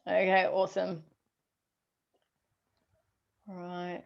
Okay, awesome. Right.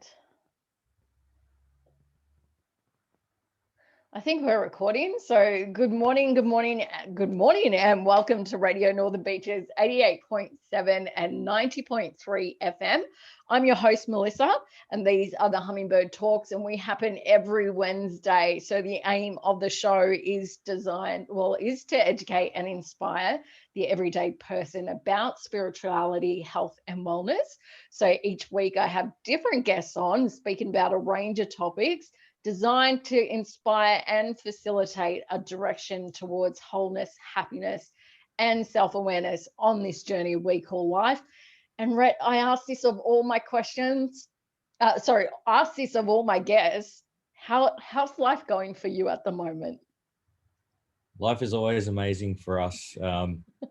I think we're recording. So good morning, and welcome to Radio Northern Beaches 88.7 and 90.3 FM. I'm your host, Melissa, and these are the Hummingbird Talks, and we happen every Wednesday. So the aim of the show is to educate and inspire the everyday person about spirituality, health, and wellness. So each week I have different guests on speaking about a range of topics designed to inspire and facilitate a direction towards wholeness, happiness, and self awareness on this journey we call life. And Rhett, I ask this of all my questions. Ask this of all my guests. How's life going for you at the moment? Life is always amazing for us.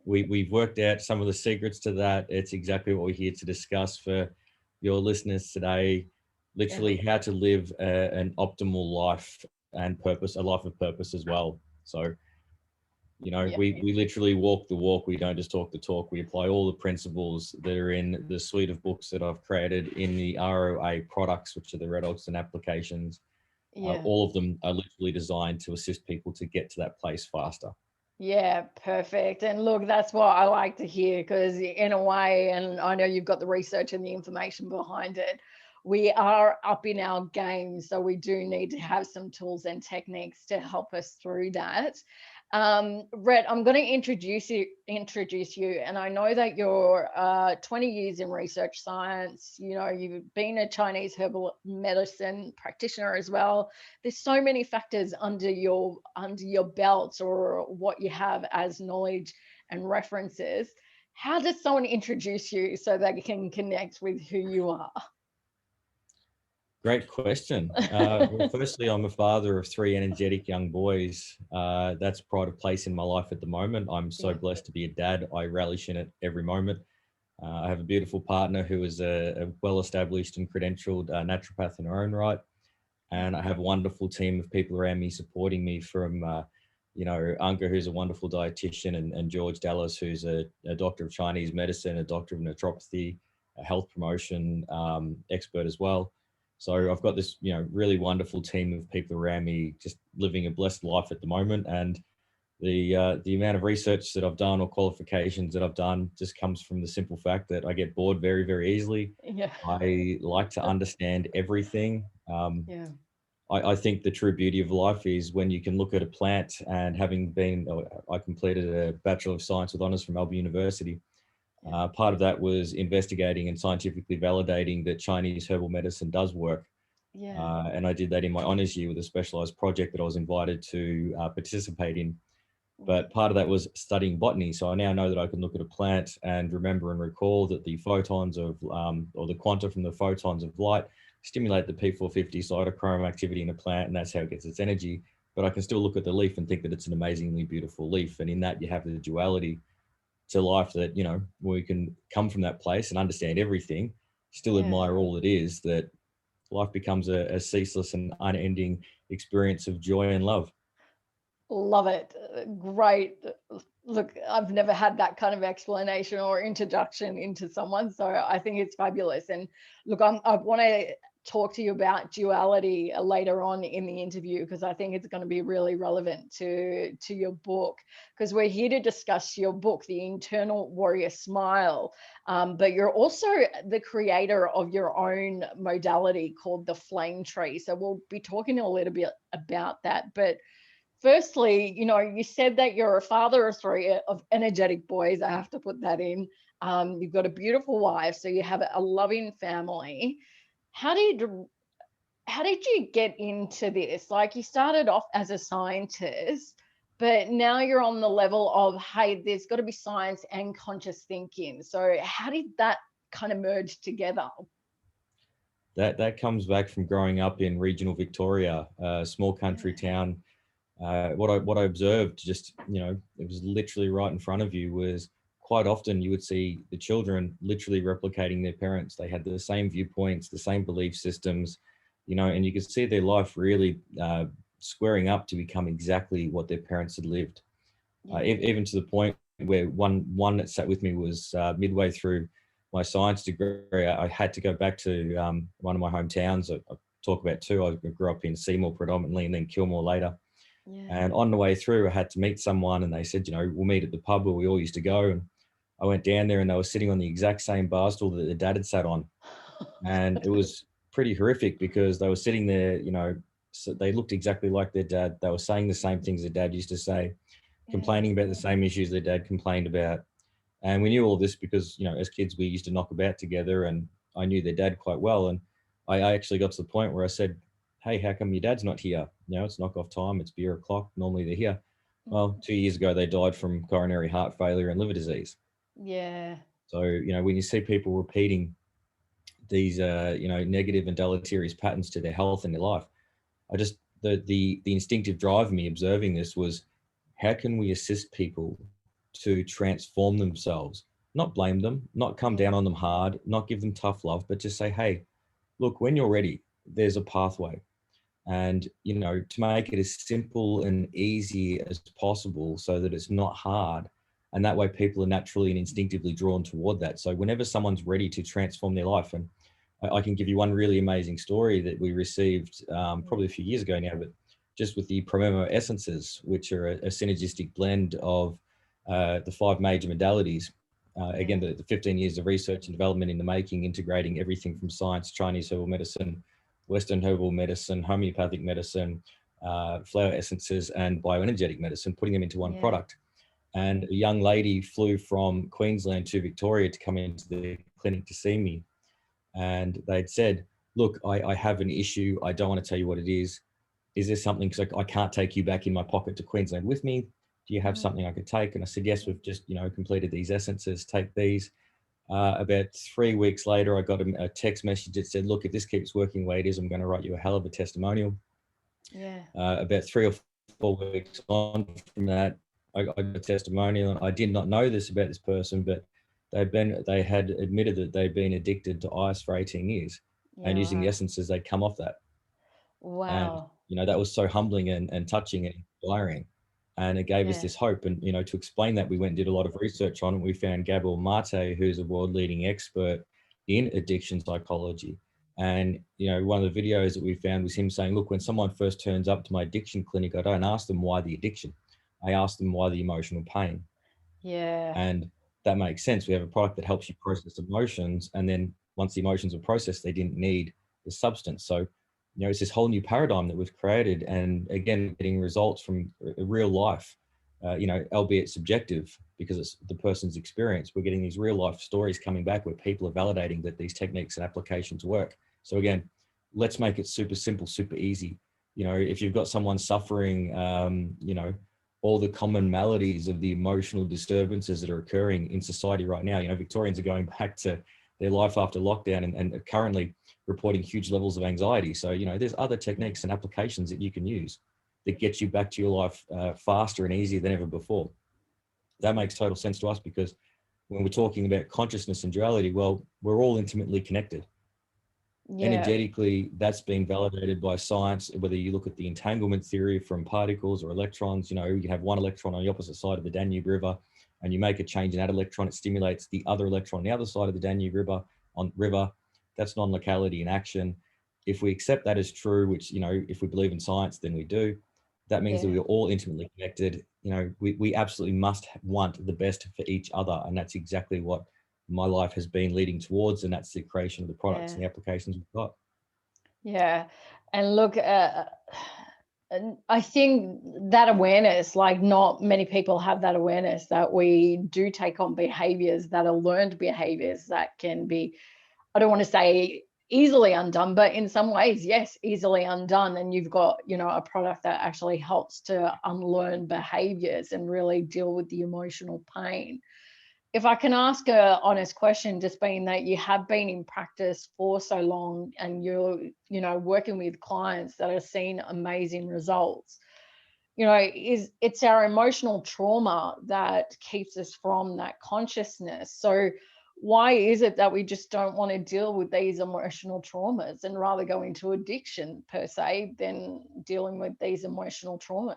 We've worked out some of the secrets to that. It's exactly what we're here to discuss for your listeners today. Yeah. Literally, how to live an optimal life and purpose, a life of purpose as well. So, Yeah. we literally walk the walk. We don't just talk the talk. We apply all the principles that are in the suite of books that I've created in the ROA products, which are the Red Oxygen applications. Yeah. All of them are literally designed to assist people to get to that place faster. Yeah, perfect. And look, that's what I like to hear because, in a way, and I know you've got the research and the information behind it, we are up in our game. So we do need to have some tools and techniques to help us through that. Rhett, I'm going to introduce you, and I know that you're 20 years in research science. You know, you've been a Chinese herbal medicine practitioner as well. There's so many factors under your belt or what you have as knowledge and references. How does someone introduce you so they can connect with who you are? Great question. Well, firstly, I'm a father of three energetic young boys. That's pride of place in my life at the moment. I'm so Yeah. blessed to be a dad. I relish in it every moment. I have a beautiful partner who is a well-established and credentialed naturopath in her own right, and I have a wonderful team of people around me supporting me from, Anka, who's a wonderful dietitian, and George Dallas, who's a doctor of Chinese medicine, a doctor of naturopathy, a health promotion expert as well. So I've got this, really wonderful team of people around me, just living a blessed life at the moment. And the amount of research that I've done or qualifications that I've done just comes from the simple fact that I get bored very, very easily. Yeah. I like to understand everything. Yeah. I think the true beauty of life is when you can look at a plant, and I completed a Bachelor of Science with honours from Melbourne University. Yeah. Part of that was investigating and scientifically validating that Chinese herbal medicine does work. Yeah. And I did that in my honours year with a specialised project that I was invited to participate in. But part of that was studying botany. So I now know that I can look at a plant and remember and recall that the photons or the quanta from the photons of light stimulate the P450 cytochrome activity in a plant, and that's how it gets its energy. But I can still look at the leaf and think that it's an amazingly beautiful leaf. And in that, you have the duality to life that, we can come from that place and understand everything, still Yeah. admire all it is, that life becomes a ceaseless and unending experience of joy and love. Love it. Great. Look, I've never had that kind of explanation or introduction into someone, so I think it's fabulous. And look, I want to talk to you about duality later on in the interview because I think it's going to be really relevant to your book. Because we're here to discuss your book, The Internal Warrior Smile, but you're also the creator of your own modality called the Flame Tree. So we'll be talking a little bit about that, but firstly, you said that you're a father of three of energetic boys. I have to put that in. You've got a beautiful wife, so you have a loving family. How did you get into this? Like you started off as a scientist, but now you're on the level of, hey, there's got to be science and conscious thinking. So how did that kind of merge together? That comes back from growing up in regional Victoria, a small country Yeah. town. What I observed, just it was literally right in front of you, was quite often you would see the children literally replicating their parents. They had the same viewpoints, the same belief systems, and you could see their life really squaring up to become exactly what their parents had lived. Yeah. Even to the point where one that sat with me was midway through my science degree. I had to go back to one of my hometowns. I talk about two. I grew up in Seymour predominantly, and then Kilmore later. Yeah. And on the way through, I had to meet someone, and they said, we'll meet at the pub where we all used to go. And I went down there, and they were sitting on the exact same bar stool that their dad had sat on. And it was pretty horrific because they were sitting there, so they looked exactly like their dad. They were saying the same things their dad used to say, complaining about the same issues their dad complained about. And we knew all this because, as kids, we used to knock about together, and I knew their dad quite well. And I actually got to the point where I said, hey, how come your dad's not here? It's knock-off time. It's beer o'clock. Normally they're here. Well, 2 years ago, they died from coronary heart failure and liver disease. Yeah. So, when you see people repeating these, negative and deleterious patterns to their health and their life, the instinctive drive of me observing this was, how can we assist people to transform themselves? Not blame them, not come down on them hard, not give them tough love, but just say, hey, look, when you're ready, there's a pathway. And, to make it as simple and easy as possible so that it's not hard. And that way people are naturally and instinctively drawn toward that. So whenever someone's ready to transform their life, and I can give you one really amazing story that we received probably a few years ago now, but just with the Promemo essences, which are a synergistic blend of the 5 major modalities. Again, the 15 years of research and development in the making, integrating everything from science, Chinese herbal medicine, Western herbal medicine, homeopathic medicine, flower essences, and bioenergetic medicine, putting them into one product. And a young lady flew from Queensland to Victoria to come into the clinic to see me. And they'd said, look, I have an issue. I don't want to tell you what it is. Is there something, because I can't take you back in my pocket to Queensland with me. Do you have something I could take? And I said, yes, we've just, completed these essences, take these. About 3 weeks later, I got a text message that said, look, if this keeps working the way it is, I'm going to write you a hell of a testimonial. About 3 or 4 weeks on from that, I got a testimonial, and I did not know this about this person, but they had admitted that they'd been addicted to ice for 18 years, and using the essences, they'd come off that. Wow. And, that was so humbling and touching and inspiring. And it gave us this hope. And, to explain that, we went and did a lot of research on it. We found Gabriel Mate, who's a world leading expert in addiction psychology. And, one of the videos that we found was him saying, look, when someone first turns up to my addiction clinic, I don't ask them why the addiction. I ask them why the emotional pain. Yeah. And that makes sense. We have a product that helps you process emotions. And then once the emotions are processed, they didn't need the substance. So, it's this whole new paradigm that we've created. And again, getting results from real life, albeit subjective because it's the person's experience. We're getting these real life stories coming back where people are validating that these techniques and applications work. So again, let's make it super simple, super easy. If you've got someone suffering, all the common maladies of the emotional disturbances that are occurring in society right now, Victorians are going back to their life after lockdown and currently reporting huge levels of anxiety. So, there's other techniques and applications that you can use that get you back to your life faster and easier than ever before. That makes total sense to us because when we're talking about consciousness and duality, well, we're all intimately connected. Energetically, that's been validated by science, whether you look at the entanglement theory from particles or electrons. You have one electron on the opposite side of the Danube River and you make a change in that electron, it stimulates the other electron on the other side of the Danube River. That's non-locality in action. If we accept that as true, which, if we believe in science, then we do, that means that we're all intimately connected. We absolutely must want the best for each other. And that's exactly what my life has been leading towards. And that's the creation of the products and the applications we've got. Yeah. And look, I think that awareness, like not many people have that awareness that we do take on behaviors that are learned behaviors that can be, I don't want to say easily undone, but in some ways, yes, easily undone. And you've got, a product that actually helps to unlearn behaviors and really deal with the emotional pain. If I can ask a honest question, just being that you have been in practice for so long and you're, working with clients that are seeing amazing results, it's our emotional trauma that keeps us from that consciousness. So why is it that we just don't want to deal with these emotional traumas and rather go into addiction per se than dealing with these emotional traumas?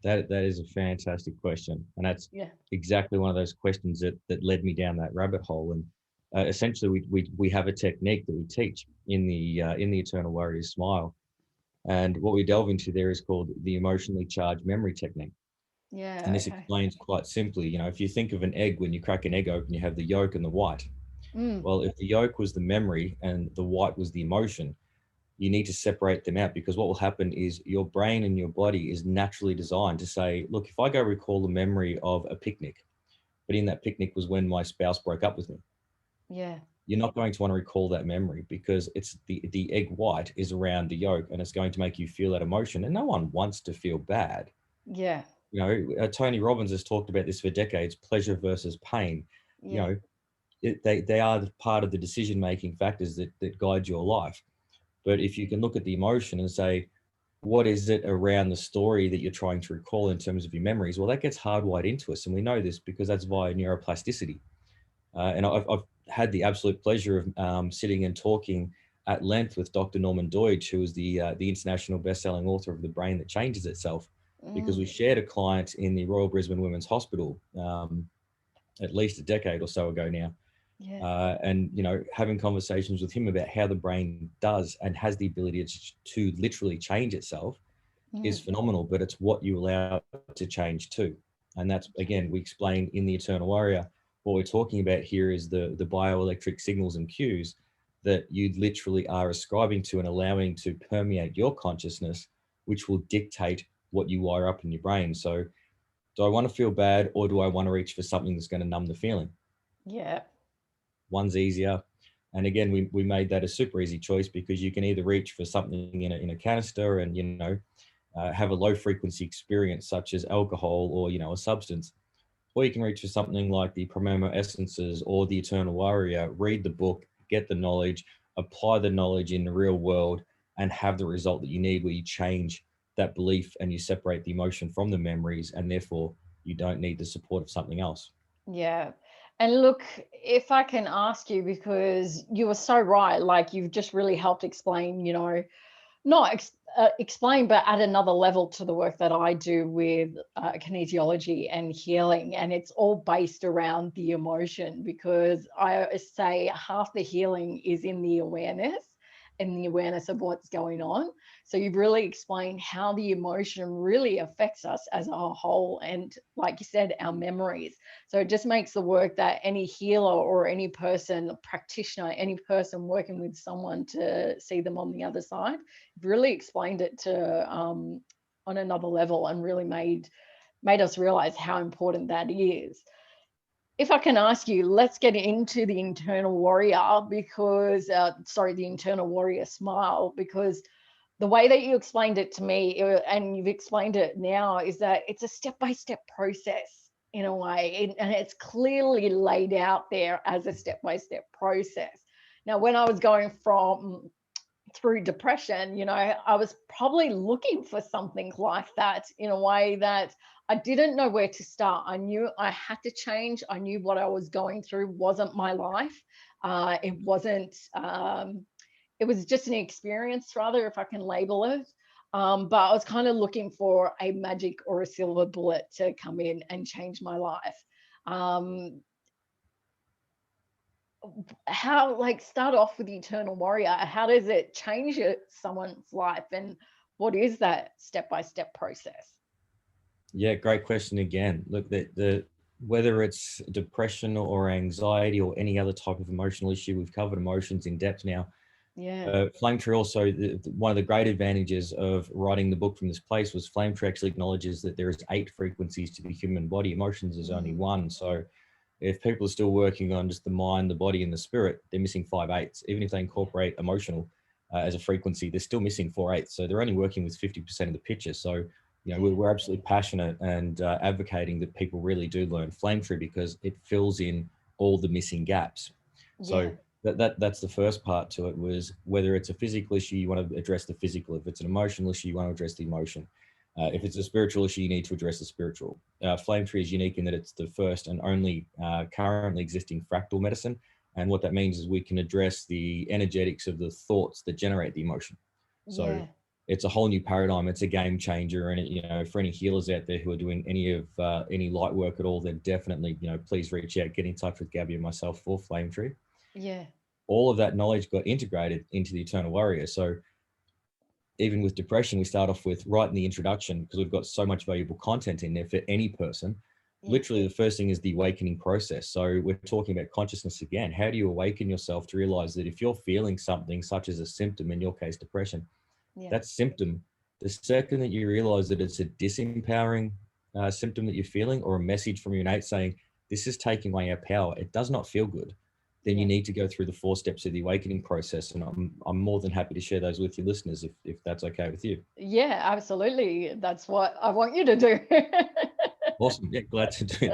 That is a fantastic question, and that's Yeah. exactly one of those questions that led me down that rabbit hole. And essentially, we have a technique that we teach in the Eternal Warrior Smile, and what we delve into there is called the emotionally charged memory technique. And Yeah. this Okay. explains quite simply, if you think of an egg, when you crack an egg open, you have the yolk and the white. Mm, Well, if the yolk was the memory and the white was the emotion, you need to separate them out, because what will happen is your brain and your body is naturally designed to say, look, if I go recall the memory of a picnic, but in that picnic was when my spouse broke up with me, yeah. you're not going to want to recall that memory, because it's the egg white is around the yolk and it's going to make you feel that emotion. And no one wants to feel bad. Yeah. Tony Robbins has talked about this for decades: pleasure versus pain. You Yeah. know, they are part of the decision making factors that guide your life. But if you can look at the emotion and say, what is it around the story that you're trying to recall in terms of your memories? Well, that gets hardwired into us. And we know this because that's via neuroplasticity. And I've had the absolute pleasure of sitting and talking at length with Dr. Norman Deutsch, who is the international best-selling author of The Brain That Changes Itself, because we Mm, shared a client in the Royal Brisbane Women's Hospital at least a decade or so ago now. yeah. And having conversations with him about how the brain does and has the ability to literally change itself is Mm, phenomenal, but it's what you allow it to change too. And that's, again, we explain in the Eternal Warrior, what we're talking about here is the bioelectric signals and cues that you literally are ascribing to and allowing to permeate your consciousness, which will dictate what you wire up in your brain. So do I want to feel bad, or do I want to reach for something that's going to numb the feeling? yeah. One's easier. And again, we made that a super easy choice, because you can either reach for something in a canister and, have a low frequency experience such as alcohol or, a substance, or you can reach for something like the Promemo Essences or the Eternal Warrior, read the book, get the knowledge, apply the knowledge in the real world, and have the result that you need, where you change that belief and you separate the emotion from the memories, and therefore you don't need the support of something else. Yeah. And look, if I can ask you, because you were so right, like you've just really helped explain, not explain, but add another level to the work that I do with kinesiology and healing. And it's all based around the emotion, because I say half the healing is in the awareness and the awareness of what's going on. So you've really explained how the emotion really affects us as a whole. And like you said, our memories. So it just makes the work that any healer or any person, practitioner, any person working with someone to see them on the other side, really explained it to on another level, and really made us realize how important that is. If I can ask you, let's get into the internal warrior, because sorry, the internal warrior smile, because the way that you explained it to me, and you've explained it now, is that it's a step-by-step process in a way, and it's clearly laid out there as a step-by-step process. Now, when I was going from through depression, I was probably looking for something like that, in a way that I didn't know where to start. I knew I had to change. I knew what I was going through wasn't my life. It wasn't, it was just an experience, rather, if I can label it. But I was kind of looking for a magic or a silver bullet to come in and change my life. Um, how, like, start off with the eternal warrior, how does it change someone's life, and what is that step-by-step process? Yeah, great question again. Look, the whether it's depression or anxiety or any other type of emotional issue, we've covered emotions in depth now. Yeah. Flame Tree also, one of the great advantages of writing the book from this place was Flame Tree actually acknowledges that there is 8 frequencies to the human body. Emotions is only Mm, one. So if people are still working on just the mind, the body, and the spirit, they're missing 5/8. Even if they yeah. incorporate emotional as a frequency, they're still missing 4/8. So they're only working with 50% of the picture. So Yeah. we're absolutely passionate and advocating that people really do learn Flame Tree, because it fills in all the missing gaps. So Yeah. that's the first part to it, was whether it's a physical issue, you want to address the physical. If it's an emotional issue, you want to address the emotion. Yeah. If it's a spiritual issue, you need to address the spiritual. Flame Tree is unique in that it's the first and only currently existing fractal medicine. And what that means is we can address the energetics of the thoughts that generate the emotion. So Yeah. it's a whole new paradigm. It's a game changer. And, for any healers out there who are doing any light work at all, then definitely, please reach out, get in touch with Gabby and myself for Flame Tree. Yeah. All of that knowledge got integrated into the Eternal Warrior. So even with depression, we start off with right in the introduction, because we've got so much valuable content in there for any person. Yeah. Literally, the first thing is the awakening process. So we're talking about consciousness again. How do you awaken yourself to realize that if you're feeling something such as a symptom, in your case, depression, that symptom, the second that you realize that it's a disempowering symptom that you're feeling, or a message from your innate saying, this is taking away our power, it does not feel good, then you need to go through the 4 steps of the awakening process. And I'm more than happy to share those with your listeners if that's okay with you. Yeah, absolutely. That's what I want you to do. Awesome. Yeah, glad to do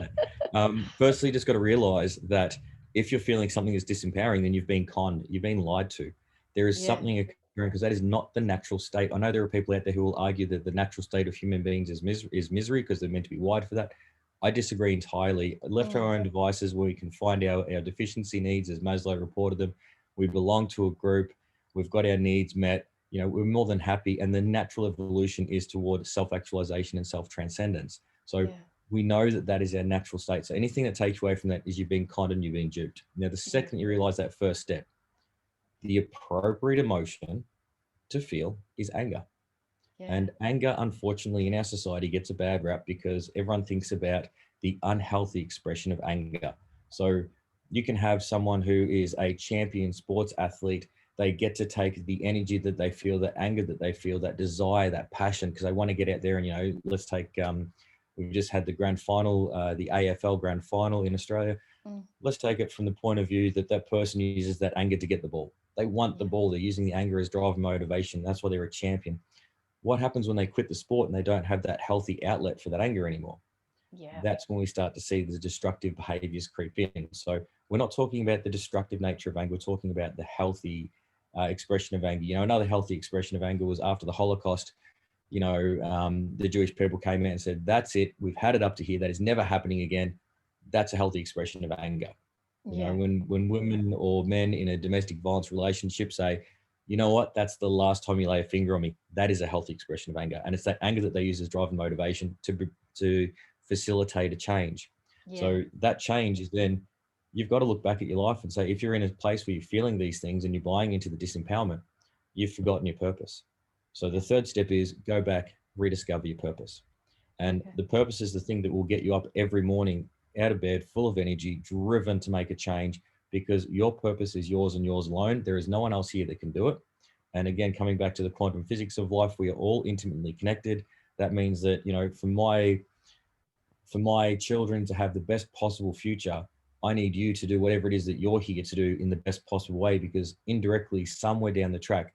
that. Firstly, just got to realize that if you're feeling something is disempowering, then you've been conned, you've been lied to. There is something occurring, because that is not the natural state. I know there are people out there who will argue that the natural state of human beings is misery because they're meant to be wired for that. I disagree entirely. Left to our own devices, where we can find our deficiency needs, as Maslow reported them. We belong to a group. We've got our needs met. We're more than happy. And the natural evolution is toward self-actualization and self-transcendence. So we know that that is our natural state. So anything that takes you away from that is you've been conned and you've been duped. Now, the second you realize that first step, the appropriate emotion to feel is anger. And anger, unfortunately, in our society gets a bad rap because everyone thinks about the unhealthy expression of anger. So you can have someone who is a champion sports athlete. They get to take the energy that they feel, that anger that they feel, that desire, that passion, because they want to get out there and, let's take, we've just had the grand final, the AFL grand final in Australia. Let's take it from the point of view that that person uses that anger to get the ball. They want the ball. They're using the anger as drive and motivation. That's why they're a champion. What happens when they quit the sport and they don't have that healthy outlet for that anger anymore? That's when we start to see the destructive behaviors creep in. So we're not talking about the destructive nature of anger. We're talking about the healthy expression of anger. Another healthy expression of anger was after the Holocaust. The Jewish people came out and said, that's it. We've had it up to here. That is never happening again. That's a healthy expression of anger. When women or men in a domestic violence relationship say, you know what, that's the last time you lay a finger on me, that is a healthy expression of anger. And it's that anger that they use as drive and motivation to facilitate a change. So that change is then, you've got to look back at your life and say, if you're in a place where you're feeling these things and you're buying into the disempowerment, you've forgotten your purpose. So the third step is go back, rediscover your purpose. And the purpose is the thing that will get you up every morning, out of bed, full of energy, driven to make a change, because your purpose is yours and yours alone. There is no one else here that can do it. And again, coming back to the quantum physics of life, we are all intimately connected. That means that, for my children to have the best possible future, I need you to do whatever it is that you're here to do in the best possible way, because indirectly, somewhere down the track,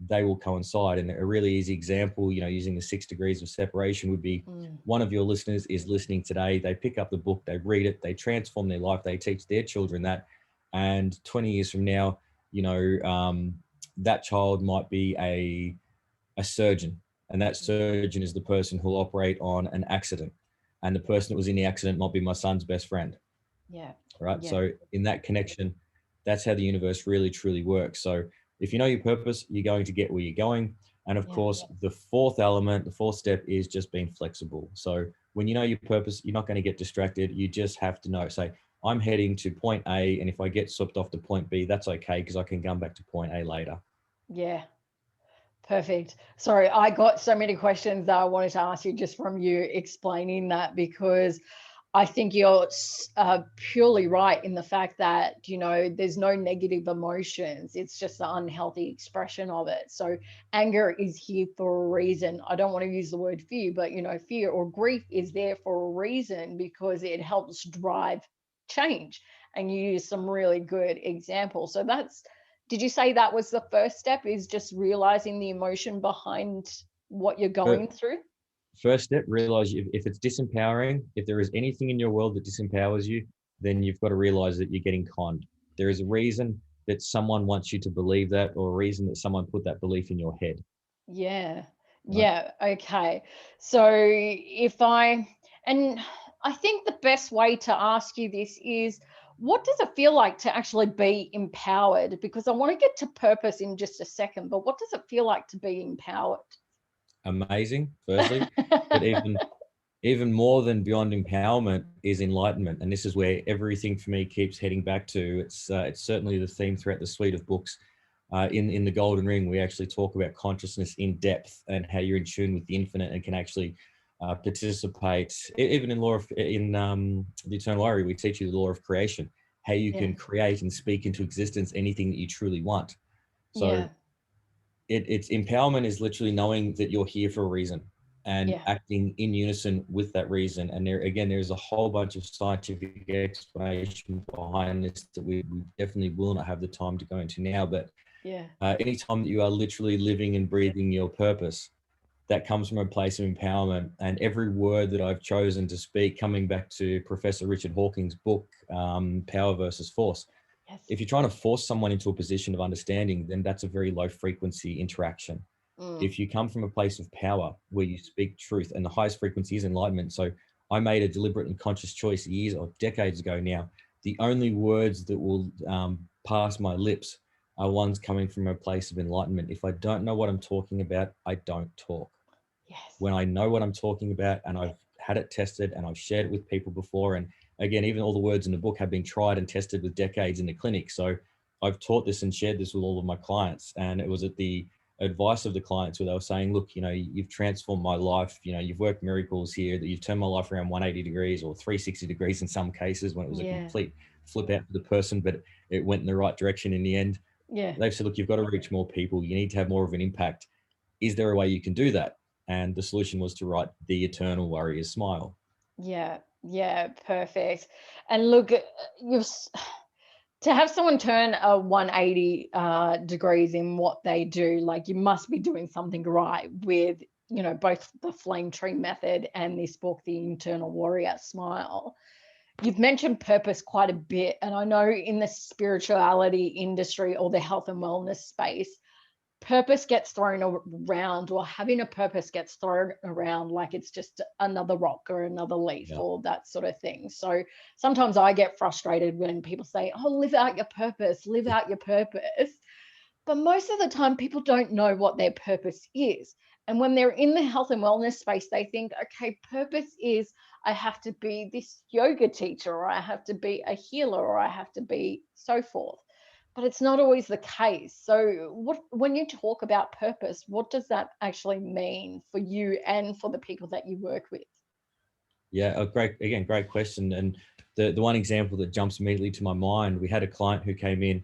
they will coincide. And a really easy example, using the 6 degrees of separation would be one of your listeners is listening today. They pick up the book, they read it, they transform their life, they teach their children that. And 20 years from now, that child might be a surgeon. And that surgeon is the person who'll operate on an accident. And the person that was in the accident might be my son's best friend. Right. So in that connection, that's how the universe really, truly works. So if you know your purpose, you're going to get where you're going. And of course, the fourth element, the fourth step is just being flexible. So when you know your purpose, you're not going to get distracted. You just have to know, say, I'm heading to point A. And if I get swept off to point B, that's okay, because I can come back to point A later. Yeah. Perfect. Sorry, I got so many questions that I wanted to ask you just from you explaining that, because I think you're purely right in the fact that, there's no negative emotions. It's just the unhealthy expression of it. So anger is here for a reason. I don't want to use the word fear, but, fear or grief is there for a reason, because it helps drive change. And you use some really good examples. So did you say that was the first step, is just realizing the emotion behind what you're going through? First step, realize if it's disempowering, if there is anything in your world that disempowers you, then you've got to realize that you're getting conned. There is a reason that someone wants you to believe that, or a reason that someone put that belief in your head. Yeah. Yeah. Okay. So I think the best way to ask you this is, What does it feel like to actually be empowered? Because I want to get to purpose in just a second, but what does it feel like to be empowered? Amazing, firstly, but even more than beyond empowerment is enlightenment, and this is where everything for me keeps heading back to. It's certainly the theme throughout the suite of books. In the Golden Ring, we actually talk about consciousness in depth and how you're in tune with the infinite and can actually participate. Even in the Eternal Warrior, we teach you the law of creation, how you Yeah. can create and speak into existence anything that you truly want. So Yeah. it's empowerment is literally knowing that you're here for a reason and Yeah. acting in unison with that reason. And there's a whole bunch of scientific explanation behind this that we definitely will not have the time to go into now. But Yeah. anytime that you are literally living and breathing your purpose, that comes from a place of empowerment. And every word that I've chosen to speak, coming back to Professor Richard Hawking's book, Power versus Force, Yes. if you're trying to force someone into a position of understanding, then that's a very low frequency interaction. Mm. If you come from a place of power where you speak truth, and the highest frequency is enlightenment. So I made a deliberate and conscious choice years or decades ago now. The only words that will pass my lips are ones coming from a place of enlightenment. If I don't know what I'm talking about, I don't talk. Yes. When I know what I'm talking about and I've had it tested and I've shared it with people before, and again, even all the words in the book have been tried and tested with decades in the clinic. So I've taught this and shared this with all of my clients, and it was at the advice of the clients where they were saying, look, you've transformed my life, you've worked miracles here, that you've turned my life around 180 degrees or 360 degrees in some cases when it was a Yeah. complete flip out for the person, but it went in the right direction in the end. Yeah. They've said, look, you've got to reach more people, you need to have more of an impact. Is there a way you can do that? And the solution was to write The Eternal Warrior's Smile. Yeah. Yeah. Perfect. And look, you've to have someone turn a 180 degrees in what they do, like you must be doing something right with, both the flame tree method and this book, The Internal Warrior Smile. You've mentioned purpose quite a bit. And I know in the spirituality industry or the health and wellness space, purpose gets thrown around, or having a purpose gets thrown around like it's just another rock or another leaf Yeah. or that sort of thing. So sometimes I get frustrated when people say, oh, live out your purpose, live out your purpose. But most of the time, people don't know what their purpose is. And when they're in the health and wellness space, they think, okay, purpose is I have to be this yoga teacher, or I have to be a healer, or I have to be so forth. But it's not always the case. So, when you talk about purpose, what does that actually mean for you and for the people that you work with? Yeah, great question. And the one example that jumps immediately to my mind, we had a client who came in,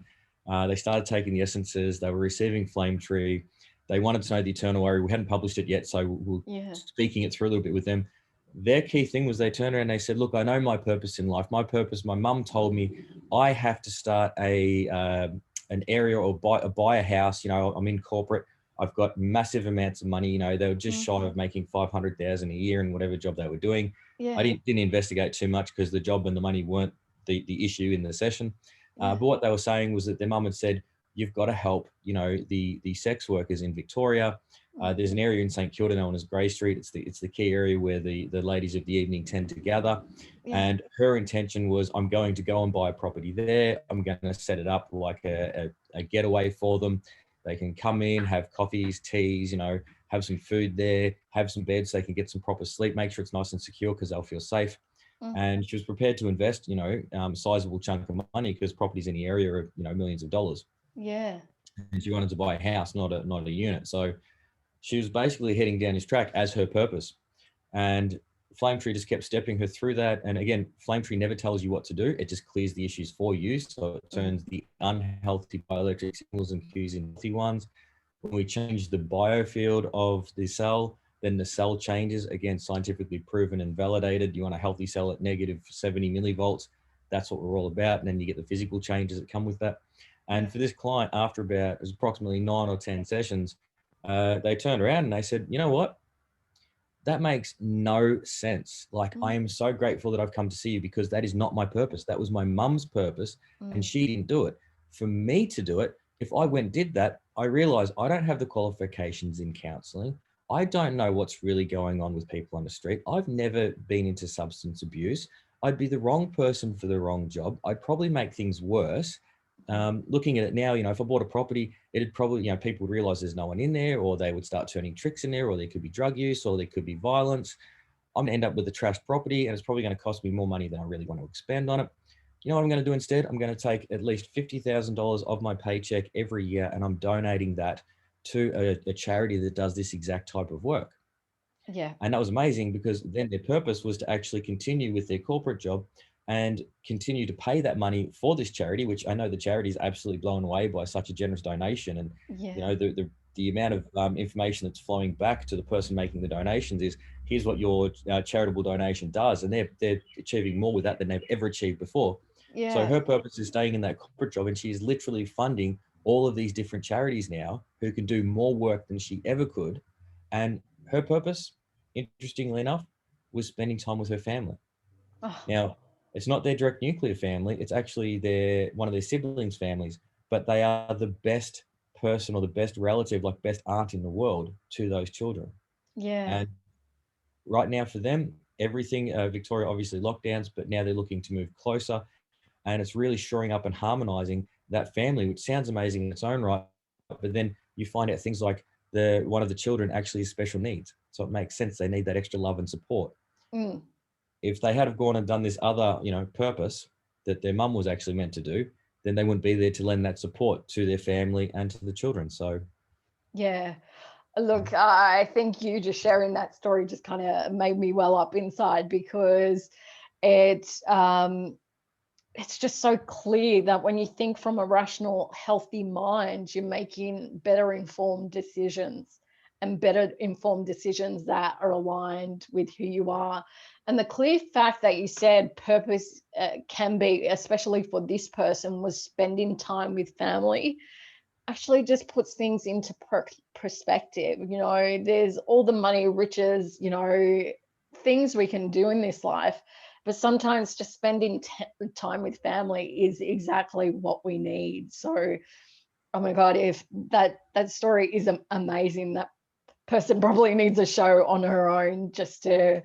they started taking the essences, they were receiving Flame Tree, they wanted to know the Eternal Warrior. We hadn't published it yet, so we're Yeah. speaking it through a little bit with them. Their key thing was they turned around and they said, look, I know my purpose in life. My purpose, my mum told me I have to start an area or buy a house. I'm in corporate. I've got massive amounts of money. They were just shy of making 500,000 a year in whatever job they were doing. I Yeah. didn't investigate too much because the job and the money weren't the issue in the session. Yeah. But what they were saying was that their mum had said, you've got to help, the sex workers in Victoria. There's an area in St Kilda known as Grey Street. It's the key area where the ladies of the evening tend to gather. Yeah. And her intention was, I'm going to go and buy a property there. I'm going to set it up like a getaway for them. They can come in, have coffees, teas, have some food there, have some beds so they can get some proper sleep, make sure it's nice and secure because they'll feel safe. Mm. And she was prepared to invest, a sizable chunk of money because properties in the area are, millions of dollars. Yeah. And she wanted to buy a house, not a unit. So she was basically heading down his track as her purpose. And Flame Tree just kept stepping her through that. And again, Flame Tree never tells you what to do. It just clears the issues for you. So it turns the unhealthy bioelectric signals and cues into healthy ones. When we change the biofield of the cell, then the cell changes. Again, scientifically proven and validated. You want a healthy cell at negative 70 millivolts. That's what we're all about. And then you get the physical changes that come with that. And for this client, after it was approximately 9 or 10 sessions, they turned around and they said, you know what? That makes no sense. Like, I am so grateful that I've come to see you because that is not my purpose. That was my mum's purpose and she didn't do it. For me to do it, if I went and did that, I realized I don't have the qualifications in counseling. I don't know what's really going on with people on the street. I've never been into substance abuse. I'd be the wrong person for the wrong job. I'd probably make things worse. Looking at it now, if I bought a property, it'd probably, people would realize there's no one in there, or they would start turning tricks in there, or there could be drug use, or there could be violence. I'm going to end up with a trashed property, and it's probably going to cost me more money than I really want to expend on it. You know what I'm going to do instead? I'm going to take at least $50,000 of my paycheck every year, and I'm donating that to a charity that does this exact type of work. Yeah. And that was amazing, because then their purpose was to actually continue with their corporate job and continue to pay that money for this charity, which I know the charity is absolutely blown away by such a generous donation. And, Yeah. The amount of information that's flowing back to the person making the donations is, here's what your charitable donation does. And they're achieving more with that than they've ever achieved before. Yeah. So her purpose is staying in that corporate job, and she's literally funding all of these different charities now who can do more work than she ever could. And her purpose, interestingly enough, was spending time with her family. Oh. Now, it's not their direct nuclear family. It's actually one of their siblings' families, but they are the best person or the best relative, like best aunt in the world to those children. Yeah. And right now for them, everything, Victoria, obviously lockdowns, but now they're looking to move closer. And it's really shoring up and harmonizing that family, which sounds amazing in its own right. But then you find out things like one of the children actually has special needs. So it makes sense. They need that extra love and support. Mm. If they had have gone and done this other, purpose that their mum was actually meant to do, then they wouldn't be there to lend that support to their family and to the children. So, yeah. Look, I think you just sharing that story just kind of made me well up inside, because it's just so clear that when you think from a rational, healthy mind, you're making better informed decisions, and better informed decisions that are aligned with who you are. And the clear fact that you said purpose can be, especially for this person, was spending time with family, actually just puts things into perspective. There's all the money, riches, things we can do in this life, but sometimes just spending time with family is exactly what we need. So, oh my God, if that story is amazing, that person probably needs a show on her own just to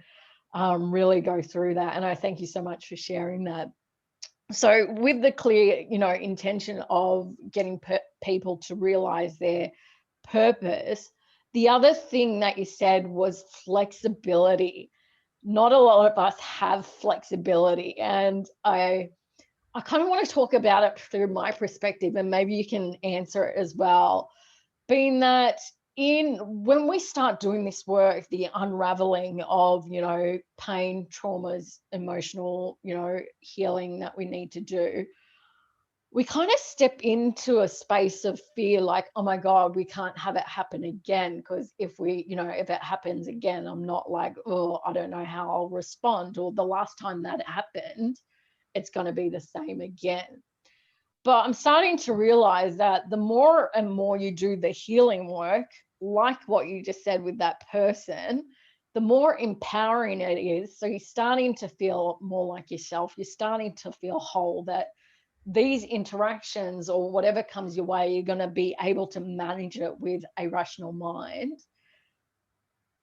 really go through that. And I thank you so much for sharing that. So with the clear, intention of getting people to realize their purpose, the other thing that you said was flexibility. Not a lot of us have flexibility, and I kind of want to talk about it through my perspective, and maybe you can answer it as well. Being that when we start doing this work, the unraveling of, pain, traumas, emotional, healing that we need to do, we kind of step into a space of fear, like, oh my God, we can't have it happen again. Because if it happens again, I'm not like, oh, I don't know how I'll respond. Or the last time that happened, it's going to be the same again. But I'm starting to realize that the more and more you do the healing work, like what you just said with that person, the more empowering it is. So you're starting to feel more like yourself. You're starting to feel whole, that these interactions or whatever comes your way, you're going to be able to manage it with a rational mind.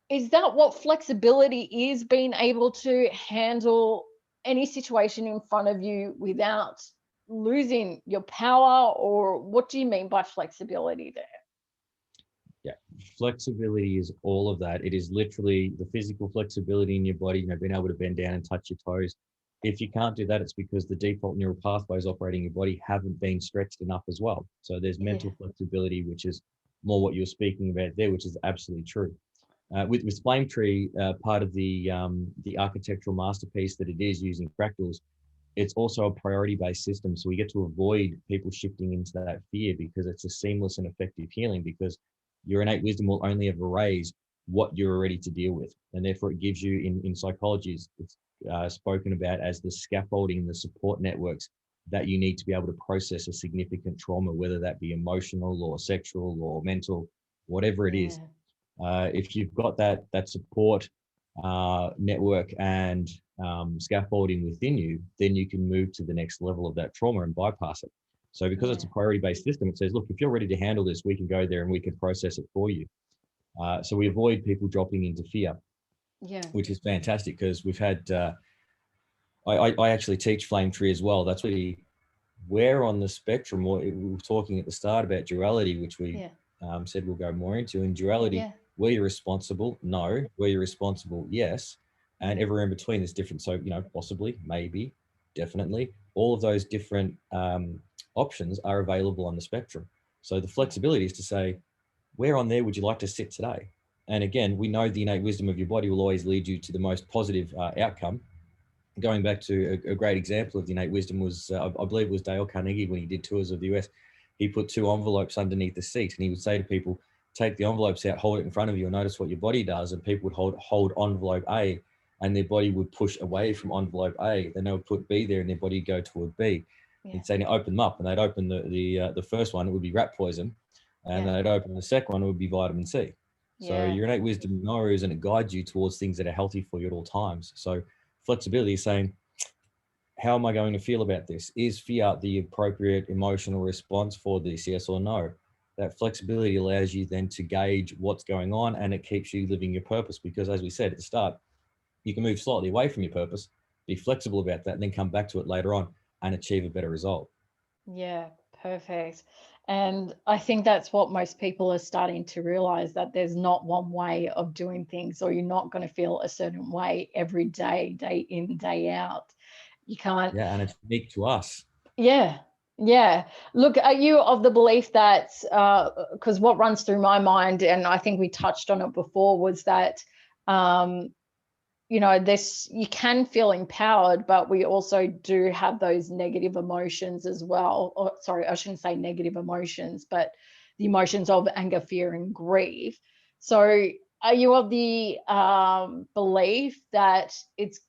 Is that what flexibility is? Being able to handle any situation in front of you without losing your power? Or what do you mean by flexibility there? yeah, flexibility is all of that. It is literally the physical flexibility in your body, being able to bend down and touch your toes. If you can't do that, it's because the default neural pathways operating your body haven't been stretched enough as well. So there's mental flexibility, which is more what you're speaking about there, which is absolutely true. With Flame Tree, part of the architectural masterpiece that it is using fractals, it's also a priority-based system. So we get to avoid people shifting into that fear, because it's a seamless and effective healing, because your innate wisdom will only ever raise what you're ready to deal with. And therefore it gives you, in psychology, it's spoken about as the scaffolding, the support networks that you need to be able to process a significant trauma, whether that be emotional or sexual or mental, whatever it is. If you've got that support network and scaffolding within you, then you can move to the next level of that trauma and bypass it. So because it's a priority-based system, it says, look, if you're ready to handle this, we can go there and we can process it for you. So we avoid people dropping into fear, which is fantastic, because we've had, I actually teach flame tree as well. That's really where on the spectrum, we were talking at the start about duality, which we said we'll go more into. In duality, were you responsible? No. Were you responsible? Yes. And everywhere in between is different. So, possibly, maybe, definitely, all of those different options are available on the spectrum. So the flexibility is to say, where on there would you like to sit today? And again, we know the innate wisdom of your body will always lead you to the most positive outcome. Going back to a great example of the innate wisdom was, I believe it was Dale Carnegie when he did tours of the US. He put 2 envelopes underneath the seat, and he would say to people, take the envelopes out, hold it in front of you, and notice what your body does. And people would hold envelope A, and their body would push away from envelope A. Then they would put B there, and their body would go toward B. He'd say, now open them up, and they'd open the first one, it would be rat poison, and they'd open the second one, it would be vitamin C. So your innate wisdom knows, and it guides you towards things that are healthy for you at all times. So flexibility is saying, how am I going to feel about this? Is fear the appropriate emotional response for this, yes or no? That flexibility allows you then to gauge what's going on, and it keeps you living your purpose. Because as we said at the start, you can move slightly away from your purpose, be flexible about that, and then come back to it later on and achieve a better result. Yeah, perfect. And I think that's what most people are starting to realize, that there's not one way of doing things, or you're not going to feel a certain way every day, day in, day out. You can't. Yeah, and it's unique to us. Yeah. Yeah. Look, are you of the belief that, because what runs through my mind, and I think we touched on it before, was that, this, you can feel empowered, but we also do have those negative emotions as well. Or sorry, I shouldn't say negative emotions, but the emotions of anger, fear, and grief. So are you of the belief that it's,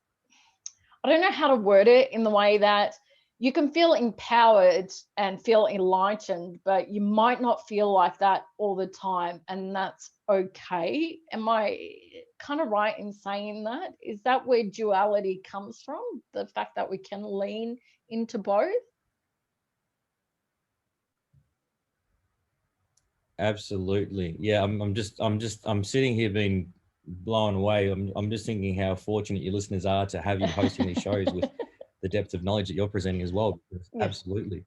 I don't know how to word it in the way that you can feel empowered and feel enlightened, but you might not feel like that all the time, and that's okay. Am I kind of right in saying that? Is that where duality comes from? The fact that we can lean into both? Absolutely. Yeah, I'm sitting here being blown away. I'm just thinking how fortunate your listeners are to have you hosting these shows with the depth of knowledge that you're presenting as well. Absolutely.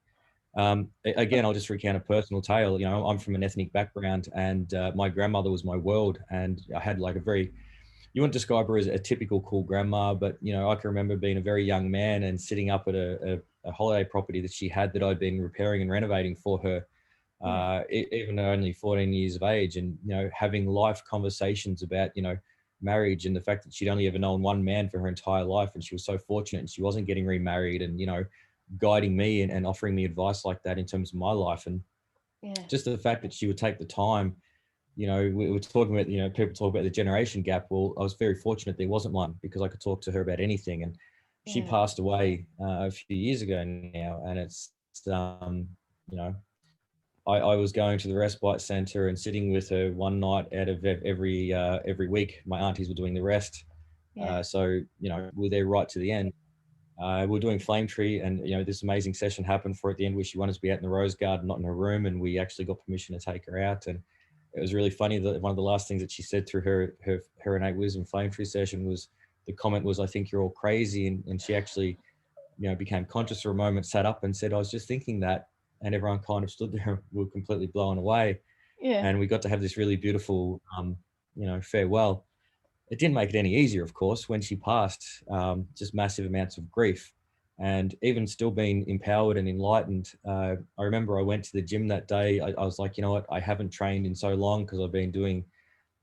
Again, I'll just recount a personal tale. I'm from an ethnic background, and my grandmother was my world. And I had like you wouldn't describe her as a typical cool grandma, but I can remember being a very young man and sitting up at a holiday property that she had that I'd been repairing and renovating for her, even only 14 years of age, and having life conversations about marriage, and the fact that she'd only ever known one man for her entire life, and she was so fortunate and she wasn't getting remarried, and guiding me and offering me advice like that in terms of my life. And just the fact that she would take the time. We were talking about, people talk about the generation gap. Well, I was very fortunate there wasn't one, because I could talk to her about anything. And she passed away a few years ago now. And it's, I was going to the respite center and sitting with her one night out of every week. My aunties were doing the rest. So, we're there right to the end. We're doing Flame Tree, and this amazing session happened for at the end, where she wanted to be out in the rose garden, not in her room, and we actually got permission to take her out. And it was really funny that one of the last things that she said through her innate wisdom Flame Tree session was, the comment was, "I think you're all crazy," and she actually became conscious for a moment, sat up and said, "I was just thinking that," and everyone kind of stood there and were completely blown away. And we got to have this really beautiful farewell. It didn't make it any easier, of course, when she passed. Just massive amounts of grief, and even still being empowered and enlightened. I remember I went to the gym that day. I was like, you know what, I haven't trained in so long because I've been doing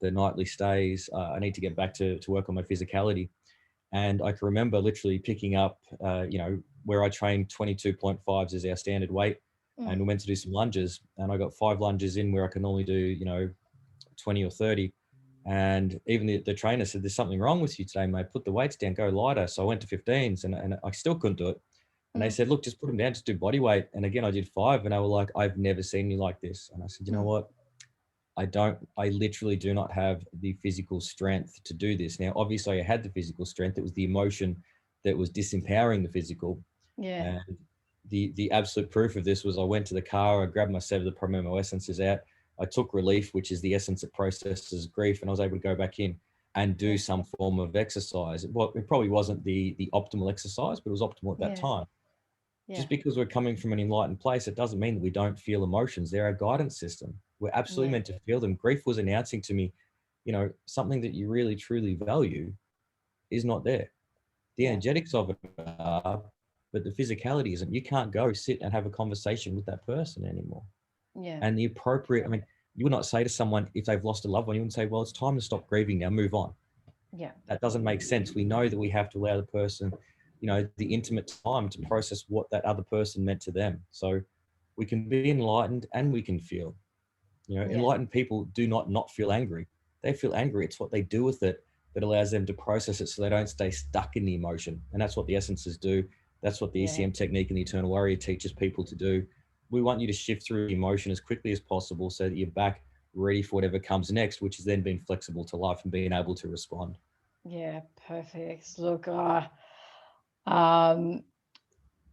the nightly stays. I need to get back to work on my physicality. And I can remember literally picking up, where I trained 22.5s as our standard weight, and we went to do some lunges, and I got 5 lunges in where I can only do 20 or 30. And even the trainer said, "There's something wrong with you today, mate. Put the weights down, go lighter." So I went to 15s, and I still couldn't do it. And they said, "Look, just put them down, just do body weight." And again, I did 5, and they were like, "I've never seen you like this." And I said, "You know what? I literally do not have the physical strength to do this." Now, obviously I had the physical strength. It was the emotion that was disempowering the physical. And the absolute proof of this was, I went to the car, I grabbed my 7 of the Promomo essences out. I took relief, which is the essence that processes grief, and I was able to go back in. and do some form of exercise. Well, it probably wasn't the optimal exercise, but it was optimal at that time. Just because we're coming from an enlightened place, it doesn't mean that we don't feel emotions. They're our guidance system. We're absolutely meant to feel them. Grief was announcing to me, something that you really, truly value is not there. The energetics of it are, but the physicality isn't. You can't go sit and have a conversation with that person anymore. And the appropriate, you would not say to someone, if they've lost a loved one, you wouldn't say, well, it's time to stop grieving now, move on. That doesn't make sense. We know that we have to allow the person, the intimate time to process what that other person meant to them. So we can be enlightened and we can feel. Enlightened people do not feel angry. They feel angry. It's what they do with it that allows them to process it so they don't stay stuck in the emotion. And that's what the essences do. That's what the ECM technique and the Eternal Warrior teaches people to do. We want you to shift through the emotion as quickly as possible so that you're back ready for whatever comes next, which is then being flexible to life and being able to respond. Yeah, perfect.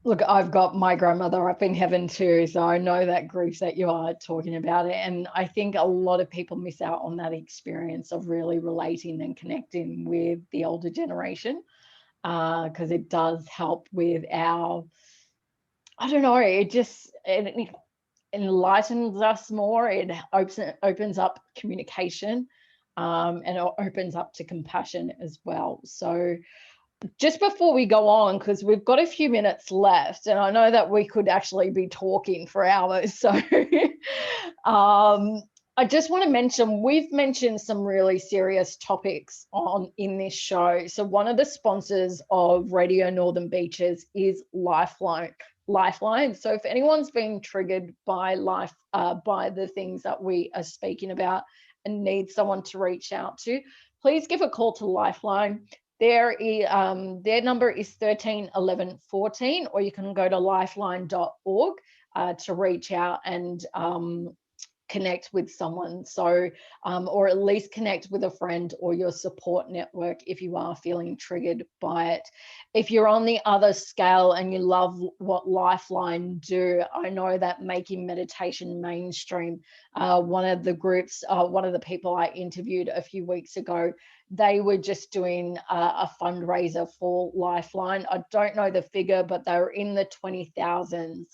Look, I've got my grandmother up in heaven too, so I know that grief that you are talking about it. And I think a lot of people miss out on that experience of really relating and connecting with the older generation, because it does help with our, I don't know, it enlightens us more. It opens up communication, and it opens up to compassion as well. So just before we go on, because we've got a few minutes left, and I know that we could actually be talking for hours. So I just want to mention, we've mentioned some really serious topics in this show. So one of the sponsors of Radio Northern Beaches is Lifeline. So if anyone's been triggered by by the things that we are speaking about and need someone to reach out to, please give a call to Lifeline. Their number is 13 11 14, or you can go to lifeline.org to reach out and connect with someone. So, or at least connect with a friend or your support network if you are feeling triggered by it. If you're on the other scale and you love what Lifeline do, I know that making meditation mainstream, one of the groups, one of the people I interviewed a few weeks ago, they were just doing a fundraiser for Lifeline. I don't know the figure, but they were in the 20,000s.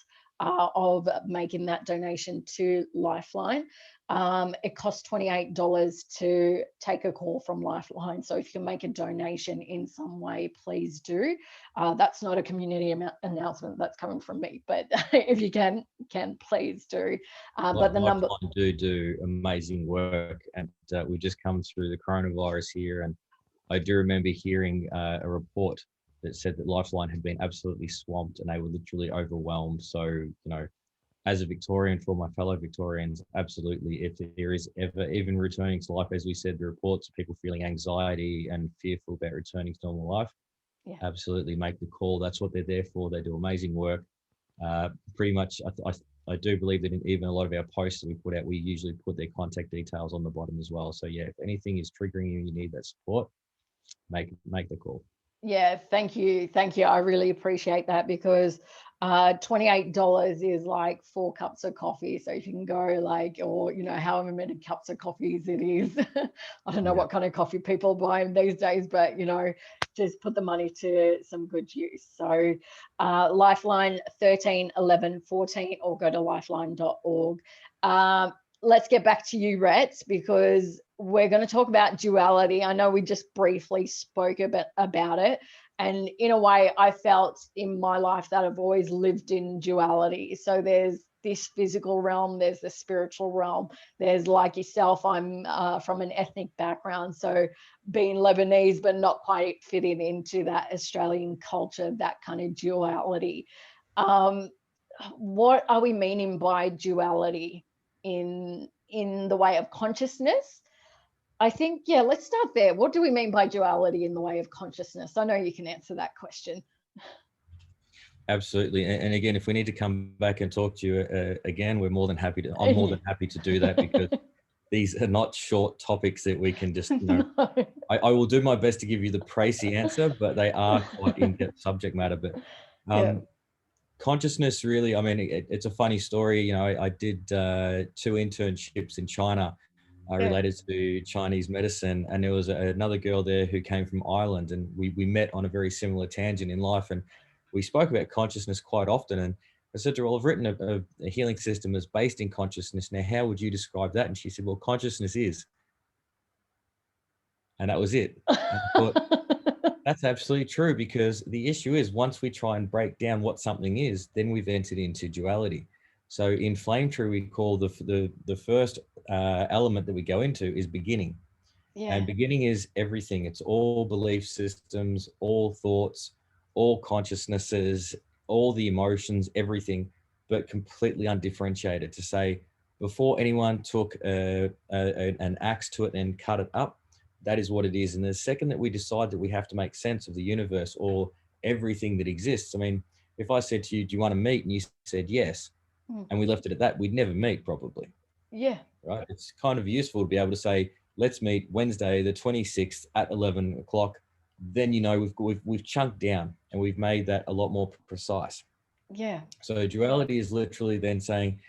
Of making that donation to Lifeline. It costs $28 to take a call from Lifeline. So if you can make a donation in some way, please do. That's not a community announcement, that's coming from me, but if you can please do. But the number do amazing work, and we've just come through the coronavirus here, and I do remember hearing a report that said that Lifeline had been absolutely swamped and they were literally overwhelmed. So, as a Victorian, for my fellow Victorians, absolutely, if there is ever, even returning to life, as we said, the reports of people feeling anxiety and fearful about returning to normal life, absolutely make the call. That's what they're there for. They do amazing work. Pretty much, I do believe that in even a lot of our posts that we put out, we usually put their contact details on the bottom as well. So yeah, if anything is triggering you and you need that support, make the call. Yeah, thank you. I really appreciate that, because $28 is like 4 cups of coffee. So if you can go or however many cups of coffees it is, I don't know what kind of coffee people buy these days, but just put the money to some good use. So Lifeline 13 11 14, or go to lifeline.org. Let's get back to you, Rhett, because we're going to talk about duality. I know we just briefly spoke about it. And in a way, I felt in my life that I've always lived in duality. So there's this physical realm, there's the spiritual realm. There's, like yourself, I'm from an ethnic background. So being Lebanese, but not quite fitting into that Australian culture, that kind of duality. What are we meaning by duality in the way of consciousness? I think, let's start there. What do we mean by duality in the way of consciousness? I know you can answer that question. Absolutely. And again, if we need to come back and talk to you again, I'm more than happy to do that, because these are not short topics that we can just, No. I will do my best to give you the précis answer, but they are quite in-depth subject matter. But consciousness, really, I mean, it's a funny story. I did 2 internships in China Yeah. related to Chinese medicine. And there was another girl there who came from Ireland, and we met on a very similar tangent in life. And we spoke about consciousness quite often. And I said to her, well, I've written a healing system that's based in consciousness. Now, how would you describe that? And she said, well, consciousness is. And that was it. And I thought, that's absolutely true, because the issue is once we try and break down what something is, then we've entered into duality. So in Flame Tree, we call the first element that we go into is beginning. Yeah. And beginning is everything. It's all belief systems, all thoughts, all consciousnesses, all the emotions, everything, but completely undifferentiated. To say, before anyone took an axe to it and cut it up, that is what it is. And the second that we decide that we have to make sense of the universe or everything that exists, I mean, if I said to you, do you want to meet? And you said yes, Mm. and we left it at that, we'd never meet probably. Yeah. Right? It's kind of useful to be able to say, let's meet Wednesday, the 26th at 11 o'clock. Then, you know, we've chunked down and we've made that a lot more precise. Yeah. So duality is literally then saying,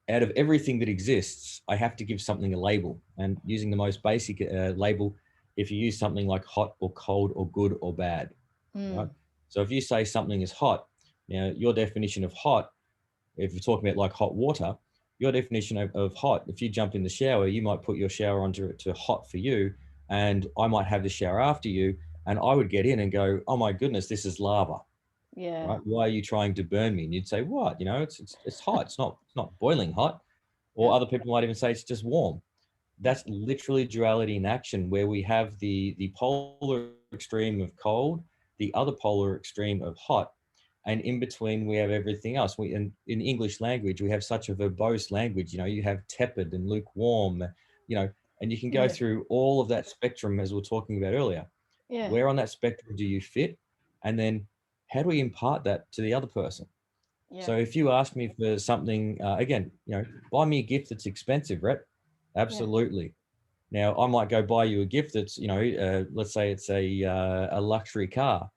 out of everything that exists, I have to give something a label. And using the most basic label, if you use something like hot or cold or good or bad, right? Mm. So if you say something is hot, now your definition of hot, if you're talking about like hot water, your definition of hot, if you jump in the shower, you might put your shower onto it to hot for you, and I might have the shower after you, and I would get in and go, oh my goodness, this is lava, Yeah. right? Why are you trying to burn me? And you'd say, what? You know, it's hot. It's not boiling hot. Or Yeah. other people might even say it's just warm. That's literally duality in action, where we have the polar extreme of cold, the other polar extreme of hot, and in between we have everything else. We in English language we have such a verbose language. You know, you have tepid and lukewarm. You know, and you can go Yeah. through all of that spectrum as we are talking about earlier. Yeah. Where on that spectrum do you fit, and then how do we impart that to the other person? Yeah. So if you ask me for something, again, you know, buy me a gift that's expensive, Rhett. Yeah. Absolutely. Now, I might go buy you a gift that's, you know, let's say it's a luxury car,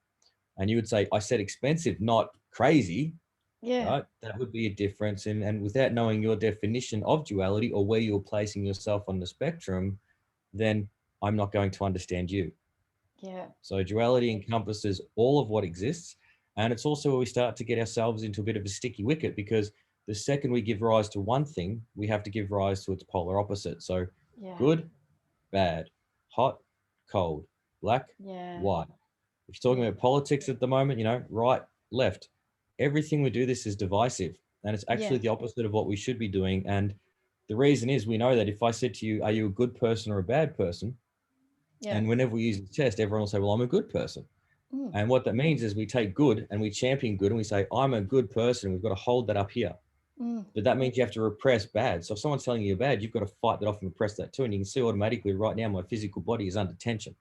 and you would say, I said expensive, not crazy, Yeah. right? That would be a difference. And without knowing your definition of duality or where you're placing yourself on the spectrum, then I'm not going to understand you. Yeah. So duality encompasses all of what exists. And it's also where we start to get ourselves into a bit of a sticky wicket, because the second we give rise to one thing, we have to give rise to its polar opposite. So Yeah. good, bad, hot, cold, black, Yeah. white. If you're talking Yeah. about politics at the moment, you know, right, left, everything we do this is divisive. And it's actually Yeah. the opposite of what we should be doing. And the reason is we know that if I said to you, are you a good person or a bad person? Yeah. And whenever we use the test, everyone will say, well, I'm a good person. Mm. And what that means is we take good and we champion good and we say, I'm a good person. We've got to hold that up here. Mm. But that means you have to repress bad. So if someone's telling you you're bad, you've got to fight that off and repress that too. And you can see automatically right now, my physical body is under tension.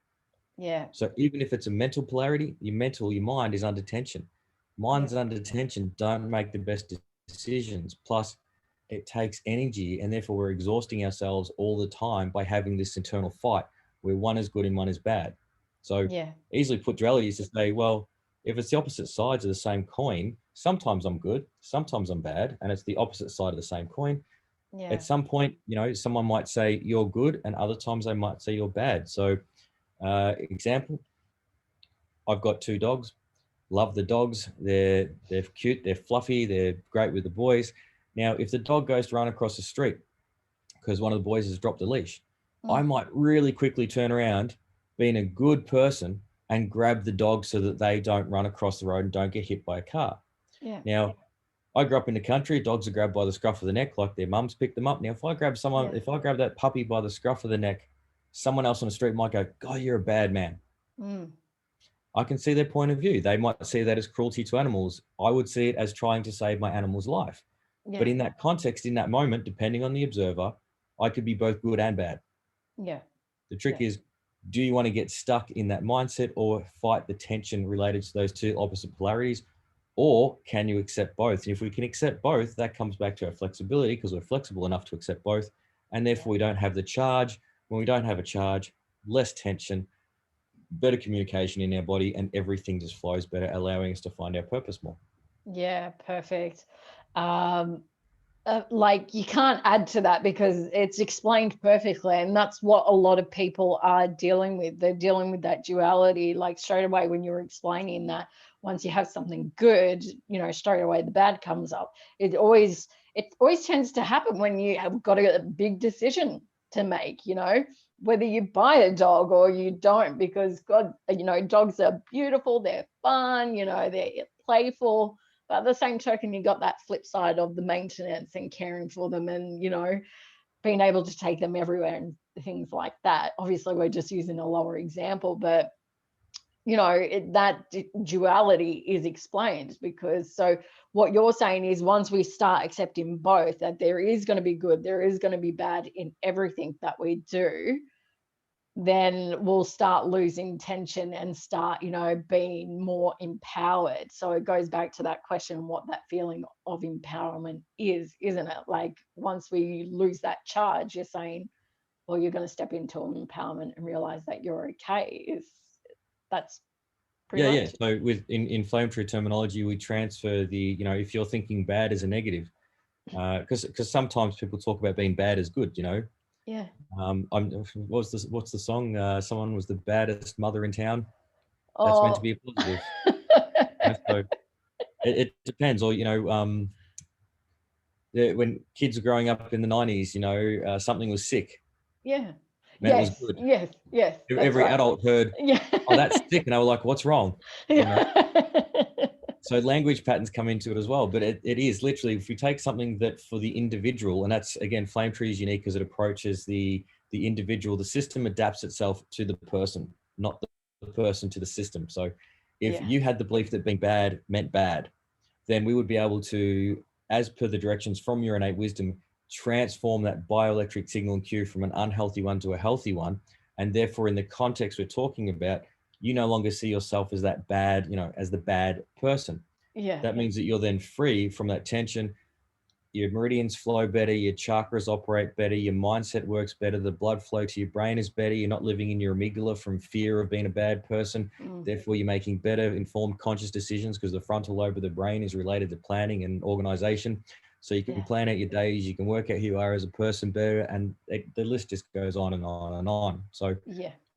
Yeah. So even if it's a mental polarity, your mind is under tension. Yeah. Mind's under tension, don't make the best decisions. Plus, it takes energy, and therefore we're exhausting ourselves all the time by having this internal fight where one is good and one is bad. So Yeah. easily put duality is to say, well, if it's the opposite sides of the same coin, sometimes I'm good, sometimes I'm bad, and it's the opposite side of the same coin. Yeah. At some point, you know, someone might say you're good, and other times they might say you're bad. So, example, I've got two dogs. Love the dogs. They're cute. They're fluffy. They're great with the boys. Now, if the dog goes to run across the street because one of the boys has dropped a leash, I Mm. might really quickly turn around, being a good person, and grab the dog so that they don't run across the road and don't get hit by a car. Yeah. Now, I grew up in the country. Dogs are grabbed by the scruff of the neck, like their mums pick them up. Now, Yeah. if I grab that puppy by the scruff of the neck, someone else on the street might go, "God, you're a bad man." Mm. I can see their point of view. They might see that as cruelty to animals. I would see it as trying to save my animal's life. But Yeah. in that context, in that moment, depending on the observer, I could be both good and bad. Yeah. The trick Yeah. is, do you want to get stuck in that mindset or fight the tension related to those two opposite polarities? Or can you accept both? And if we can accept both, that comes back to our flexibility, because we're flexible enough to accept both. And therefore, we don't have the charge. When we don't have a charge, less tension, better communication in our body, and everything just flows better, allowing us to find our purpose more. Yeah. Perfect. Um, like you can't add to that because it's explained perfectly, and that's what a lot of people are dealing with. They're dealing with that duality, like straight away when you're explaining that once you have something good, straight away the bad comes up. It always tends to happen when you have got a big decision to make, whether you buy a dog or you don't, because God, dogs are beautiful, they're fun, they're playful. But at the same token, you got that flip side of the maintenance and caring for them, and being able to take them everywhere and things like that. Obviously, we're just using a lower example, but that duality is explained, because so what you're saying is once we start accepting both, that there is going to be good, there is going to be bad in everything that we do, then we'll start losing tension and start, being more empowered. So it goes back to that question, what that feeling of empowerment is, isn't it? Like once we lose that charge, you're saying, well, you're going to step into empowerment and realize that you're okay. That's pretty Yeah, much. So in flame tree terminology, we transfer the, if you're thinking bad as a negative, because sometimes people talk about being bad as good, Yeah. what's the song? Someone was the baddest mother in town. That's meant to Oh. be a positive. So it depends. Or when kids were growing up in the 90s, something was sick. Yeah. That was Yes. good. Yes. Yes. That's Every right. adult heard, Yeah. "Oh, that's sick," and they were like, "What's wrong?" Yeah. So language patterns come into it as well. But it is literally, if we take something that for the individual, and that's again, flame tree is unique because it approaches the individual. The system adapts itself to the person, not the person to the system. So if Yeah. you had the belief that being bad meant bad, then we would be able to, as per the directions from your innate wisdom, transform that bioelectric signal and cue from an unhealthy one to a healthy one. And therefore, in the context we're talking about, you no longer see yourself as that bad, as the bad person. Yeah. That means that you're then free from that tension. Your meridians flow better, your chakras operate better, your mindset works better, the blood flow to your brain is better. You're not living in your amygdala from fear of being a bad person. Therefore, you're making better informed conscious decisions because the frontal lobe of the brain is related to planning and organization. So you can plan out your days, you can work out who you are as a person better, and the list just goes on and on and on. So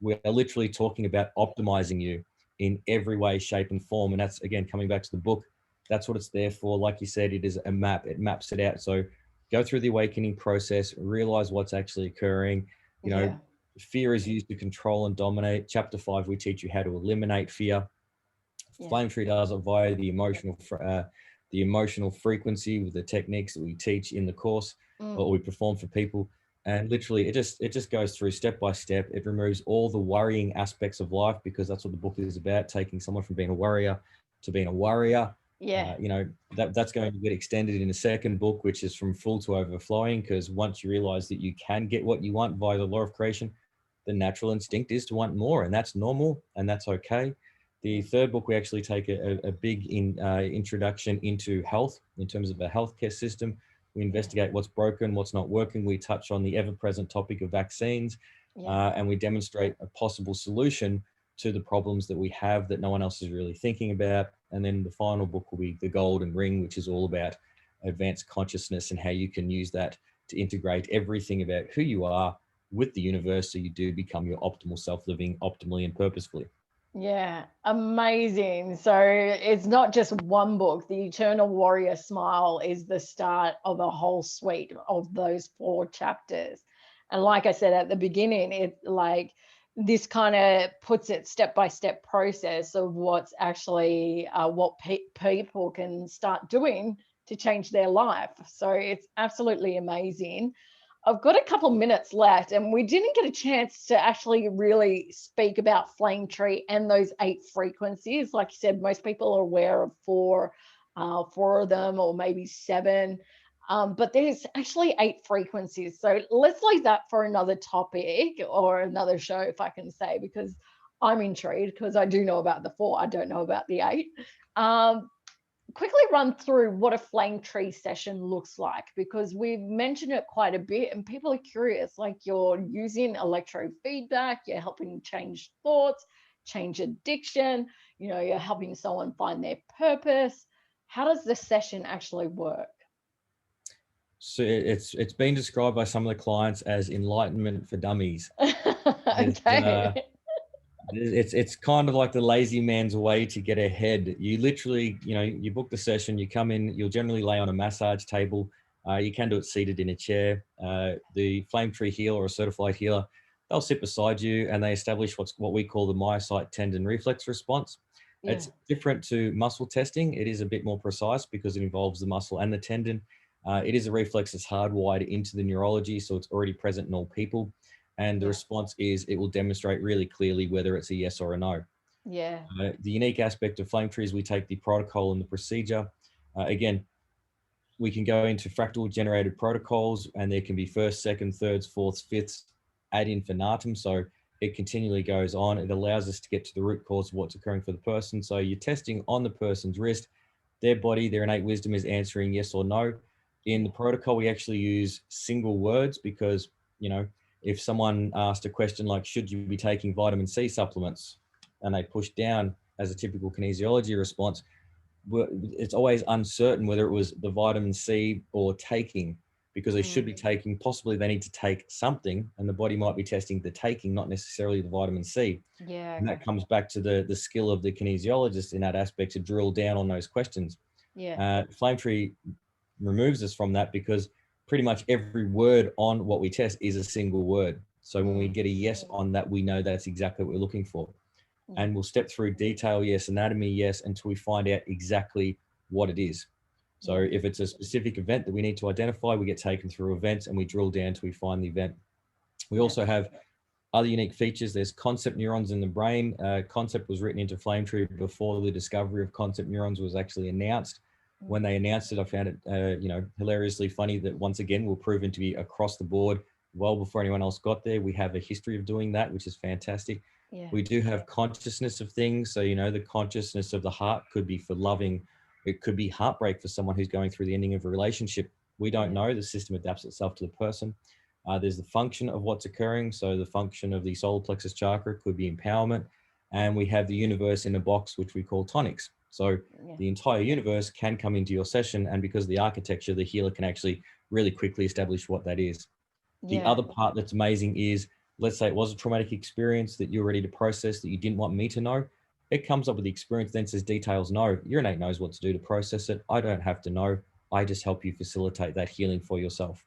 we're literally talking about optimizing you in every way, shape, and form. And that's, again, coming back to the book, that's what it's there for. Like you said, it is a map. It maps it out. So go through the awakening process, realize what's actually occurring. Fear is used to control and dominate. Chapter 5, we teach you how to eliminate fear. Flame Tree does it via the emotional frequency with the techniques that we teach in the course or we perform for people. And literally, it just goes through step by step. It removes all the worrying aspects of life, because that's what the book is about, taking someone from being a warrior to being a warrior. That's going to get extended in the second book, which is from full to overflowing, because once you realize that you can get what you want via the law of creation, the natural instinct is to want more, and that's normal and that's okay. The third book, we actually take a big introduction into health in terms of a healthcare system. We investigate what's broken, what's not working. We touch on the ever-present topic of vaccines, and we demonstrate a possible solution to the problems that we have that no one else is really thinking about. And then the final book will be The Golden Ring, which is all about advanced consciousness and how you can use that to integrate everything about who you are with the universe, so you do become your optimal self, living optimally and purposefully. Yeah, amazing. So it's not just one book. The Eternal Warrior Smile is the start of a whole suite of those 4 chapters. And like I said at the beginning, it like this kind of puts it step-by-step process of what's actually what people can start doing to change their life. So it's absolutely amazing. I've got a couple minutes left, and we didn't get a chance to actually really speak about flame tree and those 8 frequencies. Like you said, most people are aware of 4 of them, or maybe 7. But there's actually 8 frequencies. So let's leave that for another topic or another show, if I can say, because I'm intrigued, because I do know about the 4. I don't know about the 8. Quickly run through what a flame tree session looks like, because we've mentioned it quite a bit and people are curious. Like, you're using electrofeedback, you're helping change thoughts, change addiction, you're helping someone find their purpose. How does the session actually work? it's been described by some of the clients as enlightenment for dummies. Okay. It's kind of like the lazy man's way to get ahead. You literally, you book the session, you come in, you'll generally lay on a massage table. You can do it seated in a chair. The Flame Tree healer or certified healer, they'll sit beside you and they establish what we call the myocyte tendon reflex response. Yeah. It's different to muscle testing. It is a bit more precise because it involves the muscle and the tendon. It is a reflex that's hardwired into the neurology, so it's already present in all people. And the response is it will demonstrate really clearly whether it's a yes or a no. Yeah. The unique aspect of Flame Tree is we take the protocol and the procedure. Again, we can go into fractal generated protocols, and there can be first, second, thirds, fourths, fifths ad infinitum. So it continually goes on. It allows us to get to the root cause of what's occurring for the person. So you're testing on the person's wrist, their body, their innate wisdom is answering yes or no. In the protocol, we actually use single words because, if someone asked a question like, should you be taking vitamin C supplements? And they push down as a typical kinesiology response, it's always uncertain whether it was the vitamin C or taking, because they should be taking, possibly they need to take something, and the body might be testing the taking, not necessarily the vitamin C. Yeah. And that comes back to the skill of the kinesiologist in that aspect to drill down on those questions. Yeah. Flame Tree removes us from that because pretty much every word on what we test is a single word. So when we get a yes on that, we know that's exactly what we're looking for. And we'll step through detail, yes, anatomy, yes, until we find out exactly what it is. So if it's a specific event that we need to identify, we get taken through events and we drill down till we find the event. We also have other unique features. There's concept neurons in the brain. Concept was written into Flame Tree before the discovery of concept neurons was actually announced. When they announced it, I found it, hilariously funny that once again, we're proven to be across the board well before anyone else got there. We have a history of doing that, which is fantastic. Yeah. We do have consciousness of things. So, the consciousness of the heart could be for loving. It could be heartbreak for someone who's going through the ending of a relationship. We don't know. The system adapts itself to the person. There's the function of what's occurring. So the function of the solar plexus chakra could be empowerment. And we have the universe in a box, which we call tonics. So the entire universe can come into your session. And because of the architecture, the healer can actually really quickly establish what that is. The other part that's amazing is, let's say it was a traumatic experience that you're ready to process that you didn't want me to know. It comes up with the experience, then says details no. Your innate knows what to do to process it. I don't have to know. I just help you facilitate that healing for yourself.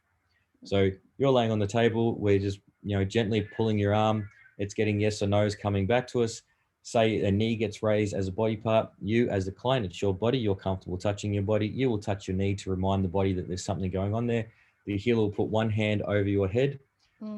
So you're laying on the table. We're just, gently pulling your arm. It's getting yes or no's coming back to us. Say a knee gets raised as a body part. You, as the client, it's your body. You're comfortable touching your body. You will touch your knee to remind the body that there's something going on there. The healer will put one hand over your head.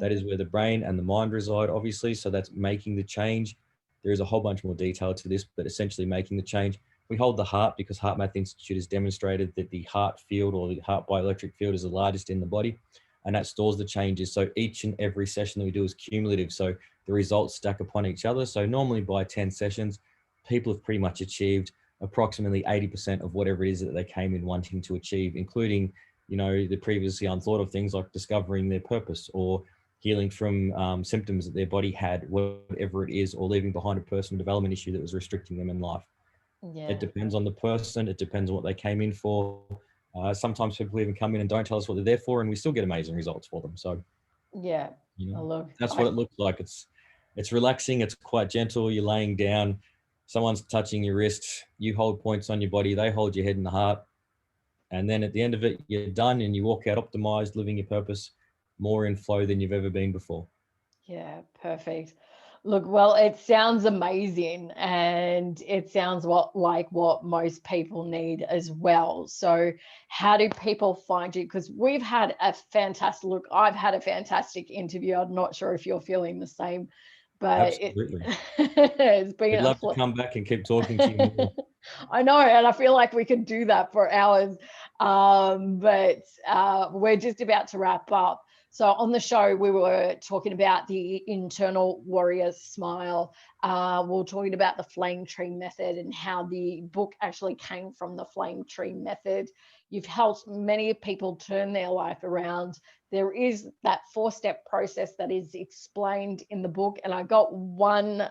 That is where the brain and the mind reside, obviously. So that's making the change. There is a whole bunch more detail to this, but essentially making the change. We hold the heart because Heart Math Institute has demonstrated that the heart field or the heart bioelectric field is the largest in the body, and that stores the changes. So each and every session that we do is cumulative. So the results stack upon each other. So normally by 10 sessions, people have pretty much achieved approximately 80% of whatever it is that they came in wanting to achieve, including, the previously unthought of things like discovering their purpose or healing from symptoms that their body had, whatever it is, or leaving behind a personal development issue that was restricting them in life. It depends on the person. It depends on what they came in for. Sometimes people even come in and don't tell us what they're there for, and we still get amazing results for them. So that's what it looks like. It's relaxing. It's quite gentle. You're laying down. Someone's touching your wrist. You hold points on your body. They hold your head and the heart. And then at the end of it, you're done and you walk out optimized, living your purpose, more in flow than you've ever been before. Yeah, perfect. Look, well, it sounds amazing and it sounds like what most people need as well. So how do people find you? Because we've had a fantastic look. I've had a fantastic interview. I'm not sure if you're feeling the same, but it's been We'd love to come back and keep talking to you more. I know, and I feel like we could do that for hours, but we're just about to wrap up. So on the show, we were talking about the internal warrior smile. We were talking about the flame tree method and how the book actually came from the flame tree method. You've helped many people turn their life around. There is that 4-step process that is explained in the book, and I got 1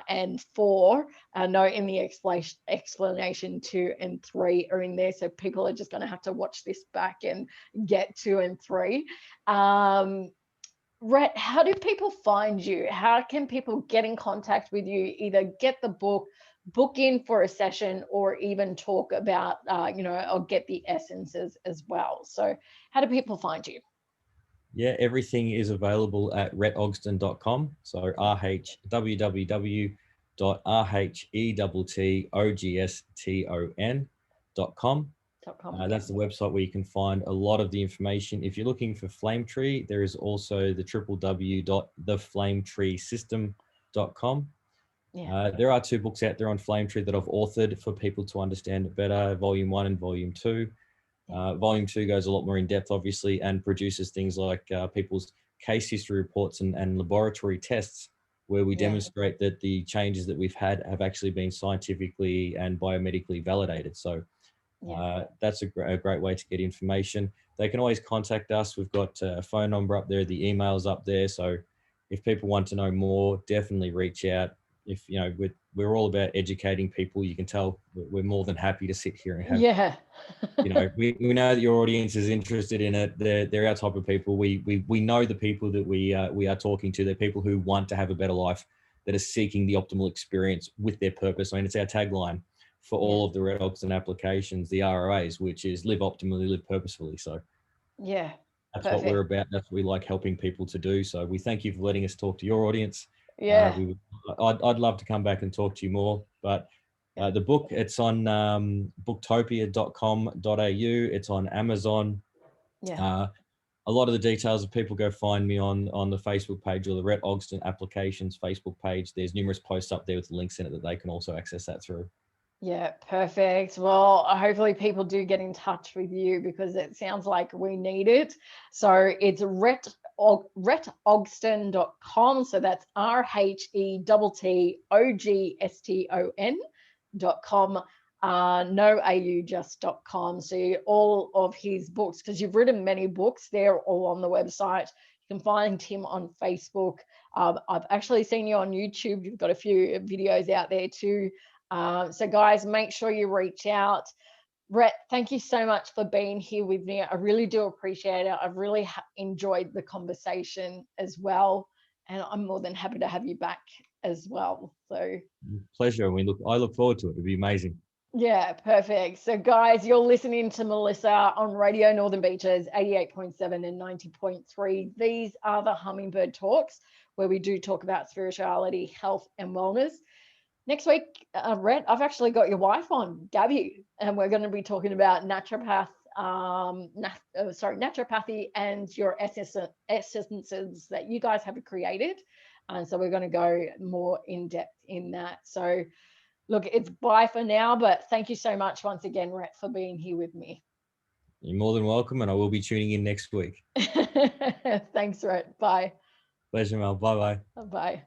and 4. No, in the explanation 2 and 3 are in there, so people are just going to have to watch this back and get 2 and 3. Rhett, how do people find you? How can people get in contact with you? Either get the book, book in for a session, or even talk about, or get the essences as well. So how do people find you? Yeah, everything is available at rhettogston.com. So www.rhettogston.com. That's the website where you can find a lot of the information. If you're looking for Flame Tree, there is also the www.theflametreesystem.com. There are 2 books out there on Flame Tree that I've authored for people to understand it better, Volume 1 and Volume 2. Volume 2 goes a lot more in depth, obviously, and produces things like people's case history reports and laboratory tests, where we demonstrate that the changes that we've had have actually been scientifically and biomedically validated. So that's a great way to get information. They can always contact us. We've got a phone number up there, the email's up there. So if people want to know more, definitely reach out. If we're all about educating people, you can tell we're more than happy to sit here and have we know that your audience is interested in it. They're our type of people. We know the people that we are talking to. They're people who want to have a better life, that are seeking the optimal experience with their purpose. I mean, it's our tagline for all of the Rhett Ogston applications, the ROAs, which is live optimally, live purposefully. So that's what we're about. That's what we like helping people to do. So we thank you for letting us talk to your audience. I'd love to come back and talk to you more, but the book, it's on booktopia.com.au. It's on Amazon. A lot of the details, if people go find me on the Facebook page or the Rhett Ogston Applications Facebook page, there's numerous posts up there with links in it that they can also access that through. Yeah, perfect. Well, hopefully people do get in touch with you, because it sounds like we need it. So it's rhettogston.com. So that's RHETTOGSTON.com. No AU, just.com. So all of his books, because you've written many books, they're all on the website. You can find him on Facebook. I've actually seen you on YouTube. You've got a few videos out there too. So guys, make sure you reach out. Rhett, thank you so much for being here with me. I really do appreciate it. I've really enjoyed the conversation as well, and I'm more than happy to have you back as well. So pleasure. I look forward to it. It'll be amazing. Yeah, perfect. So guys, you're listening to Melissa on Radio Northern Beaches 88.7 and 90.3. These are the Hummingbird Talks, where we do talk about spirituality, health, and wellness. Next week, Rhett, I've actually got your wife on, Gabby, and we're going to be talking about naturopathy and your essences that you guys have created. And so we're going to go more in depth in that. So look, it's bye for now, but thank you so much once again, Rhett, for being here with me. You're more than welcome, and I will be tuning in next week. Thanks, Rhett. Bye. Pleasure, Mel. Bye-bye. Bye.